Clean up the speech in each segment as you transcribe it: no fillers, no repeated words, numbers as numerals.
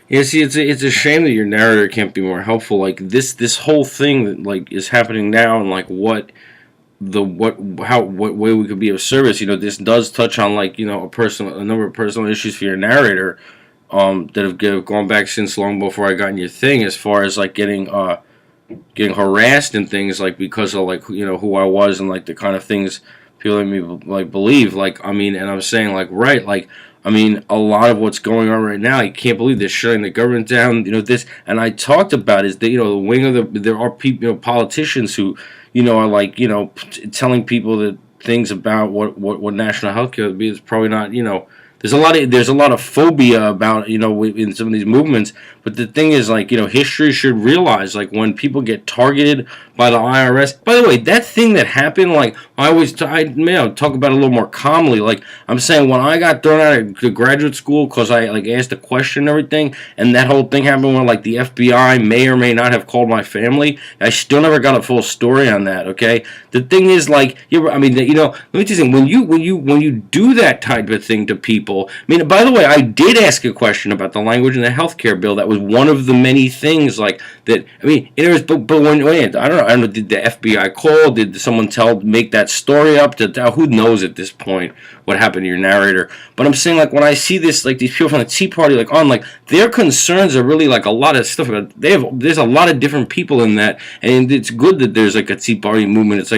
Yeah, see, it's a shame that your narrator can't be more helpful. Like this whole thing that like is happening now, and like what way we could be of service. This does touch on like a number of personal issues for your narrator, that have gone back since long before I got in your thing, as far as like getting harassed and things, like because of like who I was, and like the kind of things people like me like believe. Like, I mean, and I'm saying, like, right, like, I mean, a lot of what's going on right now, I can't believe they're shutting the government down. This, and I talked about is that the wing of there are people, politicians who are like telling people that things about what national health care would be is probably not. There's a lot of phobia about in some of these movements. But the thing is, like, history should realize, like, when people get targeted by the IRS. By the way, that thing that happened, like, I talk about it a little more calmly. Like, I'm saying, when I got thrown out of graduate school because I like asked a question and everything, and that whole thing happened where like the FBI may or may not have called my family. I still never got a full story on that. Okay, the thing is, like, I mean, let me tell you something. When you do that type of thing to people, I mean, by the way, I did ask a question about the language in the healthcare bill. That was one of the many things, like, that. I mean, it was, but when I don't know, did the FBI call? Did someone make that story up? Who knows at this point what happened to your narrator? But I'm saying, like, when I see this, like, these people from the Tea Party, like, like, their concerns are really like a lot of stuff. There's a lot of different people in that, and it's good that there's like a Tea Party movement. It's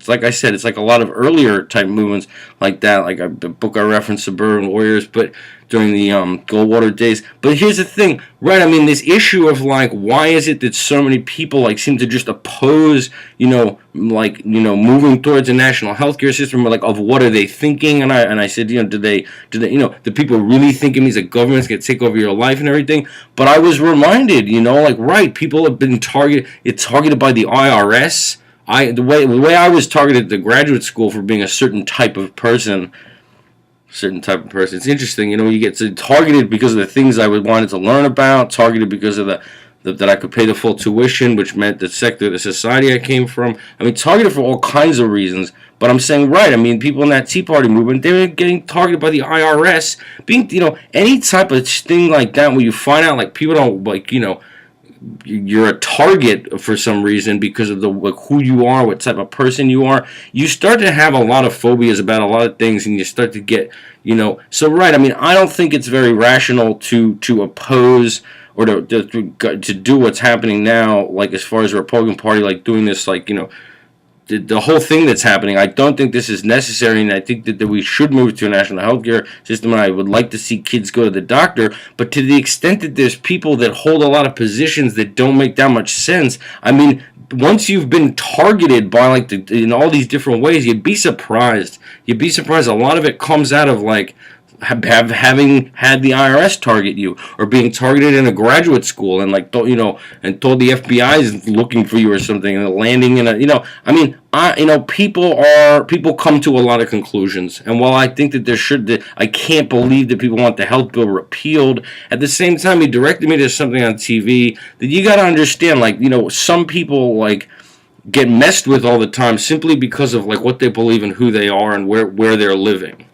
like I said, it's like a lot of earlier type movements like that. Like the book I referenced, Suburban Warriors, but during the Goldwater days. But here's the thing, right? I mean, this issue of like, why is it that so many people like seem to just oppose, moving towards a national healthcare system, or like, of what are they thinking? And I said, do people really think it means that government's gonna take over your life and everything? But I was reminded, like, right, people have been targeted by the IRS. The way I was targeted at the graduate school for being a certain type of person. It's interesting, you get targeted because of the things I wanted to learn about, targeted because of that I could pay the full tuition, which meant the sector, the society I came from. I mean, targeted for all kinds of reasons. But I'm saying, right, I mean, people in that Tea Party movement, they were getting targeted by the IRS. Being, any type of thing like that, where you find out, like, people don't, like, you're a target for some reason because of who you are, what type of person you are. You start to have a lot of phobias about a lot of things, and you start to get, So, right, I mean, I don't think it's very rational to oppose or to do what's happening now, like, as far as the Republican Party, like, doing this, like, the whole thing that's happening. I don't think this is necessary, and I think that we should move to a national healthcare system, and I would like to see kids go to the doctor. But to the extent that there's people that hold a lot of positions that don't make that much sense, I mean, once you've been targeted by, like, in all these different ways, you'd be surprised. You'd be surprised. A lot of it comes out of, like, having had the IRS target you, or being targeted in a graduate school, and like and told the FBI is looking for you or something, and landing in a I mean, people come to a lot of conclusions, and while I think that I can't believe that people want the health bill repealed. At the same time, he directed me to something on TV that you got to understand, like, some people, like, get messed with all the time simply because of, like, what they believe and who they are and where they're living.